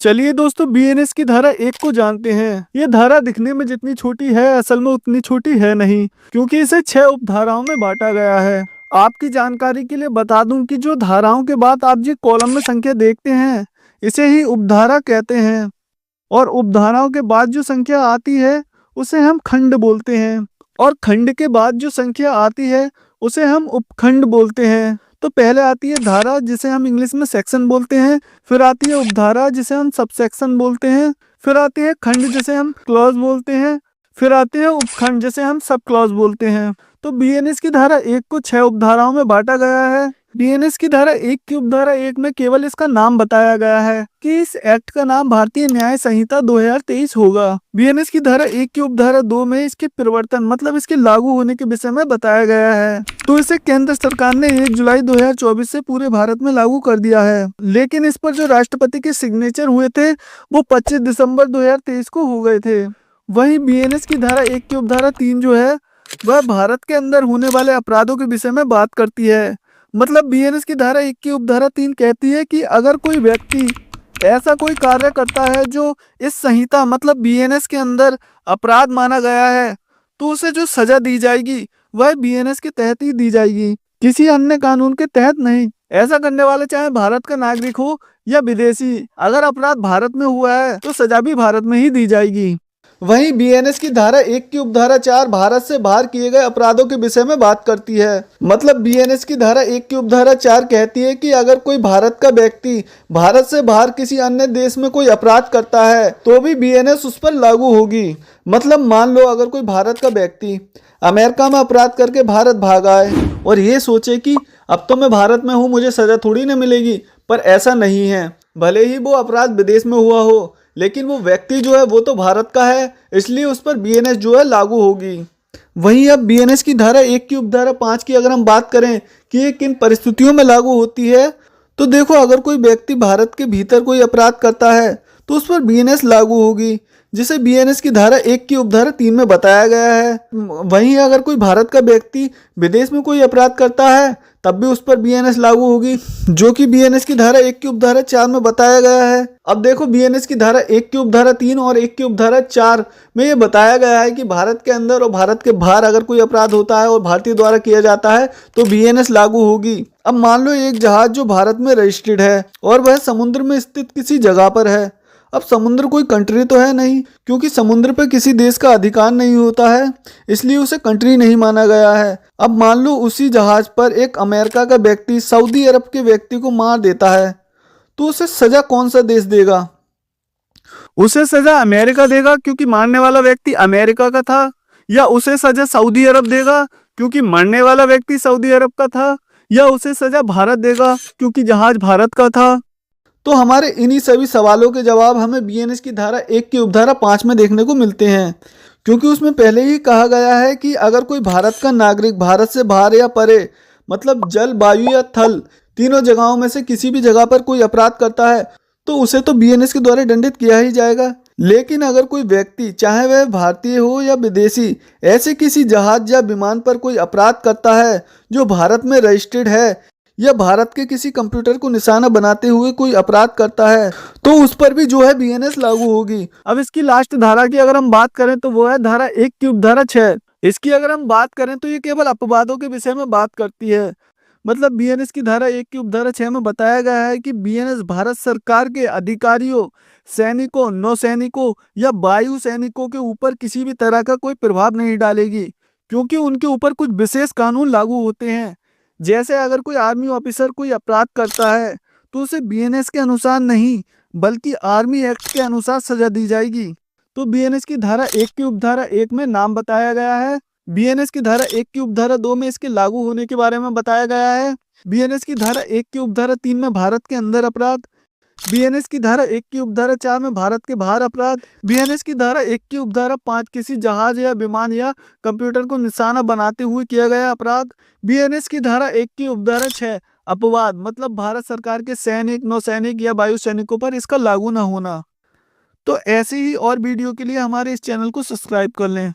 चलिए दोस्तों, बीएनएस की धारा 1 को जानते हैं। ये धारा दिखने में जितनी छोटी है, असल में उतनी छोटी है नहीं, क्योंकि इसे 6 उपधाराओं में बांटा गया है। आपकी जानकारी के लिए बता दूं कि जो धाराओं के बाद आप जो कॉलम में संख्या देखते हैं, इसे ही उपधारा कहते हैं। और उपधाराओं के बाद जो संख्या आती है, उसे हम खंड बोलते हैं। और खंड के बाद जो संख्या आती है, उसे हम उपखंड बोलते हैं। तो पहले आती है धारा, जिसे हम इंग्लिश में सेक्शन बोलते हैं। फिर आती है उपधारा, जिसे हम सबसेक्शन बोलते हैं। फिर आती है खंड, जिसे हम क्लॉज बोलते हैं। फिर आते हैं उपखंड, जिसे हम सब क्लॉज बोलते हैं। तो बीएनएस की धारा 1 को 6 उपधाराओं में बांटा गया है। बीएनएस की धारा 1 की उपधारा 1 में केवल इसका नाम बताया गया है कि इस एक्ट का नाम भारतीय न्याय संहिता 2023 होगा। बीएनएस की धारा 1 की उपधारा 2 में इसके परिवर्तन मतलब इसके लागू होने के विषय में बताया गया है। तो इसे केंद्र सरकार ने 1 जुलाई 2024 से पूरे भारत में लागू कर दिया है। लेकिन इस पर जो राष्ट्रपति के सिग्नेचर हुए थे, वो 25 दिसंबर 2023 को हो गए थे। वहीं बीएनएस की धारा 1 की उपधारा 3 जो है, वह भारत के अंदर होने वाले अपराधों के विषय में बात करती है। मतलब बीएनएस की धारा 1 की उपधारा 3 कहती है कि अगर कोई व्यक्ति ऐसा कोई कार्य करता है जो इस संहिता मतलब बीएनएस के अंदर अपराध माना गया है, तो उसे जो सजा दी जाएगी वह बीएनएस के तहत ही दी जाएगी, किसी अन्य कानून के तहत नहीं। ऐसा करने वाला चाहे भारत का नागरिक हो या विदेशी, अगर अपराध भारत में हुआ है तो सजा भी भारत में ही दी जाएगी। वहीं बीएनएस की धारा 1 की उपधारा 4 भारत से बाहर किए गए अपराधों के विषय में बात करती है। मतलब बीएनएस की धारा 1 की उपधारा 4 कहती है कि अगर कोई भारत का व्यक्ति भारत से बाहर किसी अन्य देश में कोई अपराध करता है, तो भी बीएनएस उस पर लागू होगी। मतलब मान लो अगर कोई भारत का व्यक्ति अमेरिका में अपराध करके भारत भाग आए और ये सोचे कि अब तो मैं भारत में हूँ, मुझे सजा थोड़ी ना मिलेगी, पर ऐसा नहीं है। भले ही वो अपराध विदेश में हुआ हो, लेकिन वो व्यक्ति जो है वो तो भारत का है, इसलिए उस पर बीएनएस जो है लागू होगी। वहीं अब बीएनएस की धारा 1 की उपधारा 5 की अगर हम बात करें कि ये किन परिस्थितियों में लागू होती है, तो देखो अगर कोई व्यक्ति भारत के भीतर कोई अपराध करता है तो उस पर बीएनएस लागू होगी, जिसे बीएनएस की धारा 1 की उपधारा 3 में बताया गया है। वहीं अगर कोई भारत का व्यक्ति विदेश में कोई अपराध करता है, तब भी उस पर बीएनएस लागू होगी, जो कि बीएनएस की धारा 1 की उपधारा 4 में बताया गया है। अब देखो बीएनएस की धारा 1 की उपधारा 3 और 1 की उपधारा 4 में ये बताया गया है कि भारत के अंदर और भारत के बाहर अगर कोई अपराध होता है और भारतीय द्वारा किया जाता है तो बीएनएस लागू होगी। अब मान लो एक जहाज जो भारत में रजिस्टर्ड है और वह समुद्र में स्थित किसी जगह पर है। अब समुद्र कोई कंट्री तो है नहीं, क्योंकि समुद्र पर किसी देश का अधिकार नहीं होता है, इसलिए उसे कंट्री नहीं माना गया है। अब मान लो उसी जहाज पर एक अमेरिका का व्यक्ति सऊदी अरब के व्यक्ति को मार देता है, तो उसे सजा कौन सा देश देगा? उसे सजा अमेरिका देगा क्योंकि मारने वाला व्यक्ति अमेरिका का था, या उसे सजा सऊदी अरब देगा क्योंकि मरने वाला व्यक्ति सऊदी अरब का था, या उसे सजा भारत देगा क्योंकि जहाज भारत का था? तो हमारे इन्हीं सभी सवालों के जवाब हमें बीएनएस की धारा 1 की उपधारा 5 में देखने को मिलते हैं, क्योंकि उसमें पहले ही कहा गया है कि अगर कोई भारत का नागरिक भारत से बाहर या परे मतलब जल, वायु या थल तीनों जगहों में से किसी भी जगह पर कोई अपराध करता है तो उसे तो बीएनएस के द्वारा दंडित किया ही जाएगा। लेकिन अगर कोई व्यक्ति चाहे वह भारतीय हो या विदेशी ऐसे किसी जहाज या विमान पर कोई अपराध करता है जो भारत में रजिस्टर्ड है, या भारत के किसी कंप्यूटर को निशाना बनाते हुए कोई अपराध करता है, तो उस पर भी जो है बीएनएस लागू होगी। अब इसकी लास्ट धारा की अगर हम बात करें तो वो है धारा 1 की उपधारा 6। इसकी अगर हम बात करें तो ये केवल अपवादों के विषय में बात करती है। मतलब बीएनएस की धारा 1 की उपधारा 6 में बताया गया है कि बीएनएस भारत सरकार के अधिकारियों, सैनिकों, नौसैनिकों या वायु सैनिकों के ऊपर किसी भी तरह का कोई प्रभाव नहीं डालेगी, क्योंकि उनके ऊपर कुछ विशेष कानून लागू होते हैं। जैसे अगर कोई आर्मी ऑफिसर कोई अपराध करता है तो उसे बीएनएस के अनुसार नहीं, बल्कि आर्मी एक्ट के अनुसार सजा दी जाएगी। तो बीएनएस की धारा 1 की उपधारा 1 में नाम बताया गया है। बीएनएस की धारा 1 की उपधारा 2 में इसके लागू होने के बारे में बताया गया है। बीएनएस की धारा 1 की उपधारा 3 में भारत के अंदर अपराध, बीएनएस की धारा 1 की उपधारा 4 में भारत के बाहर अपराध, बीएनएस की धारा 1 की उपधारा 5 किसी जहाज या विमान या कंप्यूटर को निशाना बनाते हुए किया गया अपराध, बीएनएस की धारा 1 की उपधारा 6 अपवाद मतलब भारत सरकार के सैनिक, नौसैनिक या वायु सैनिकों पर इसका लागू न होना। तो ऐसे ही और वीडियो के लिए हमारे इस चैनल को सब्सक्राइब कर लें।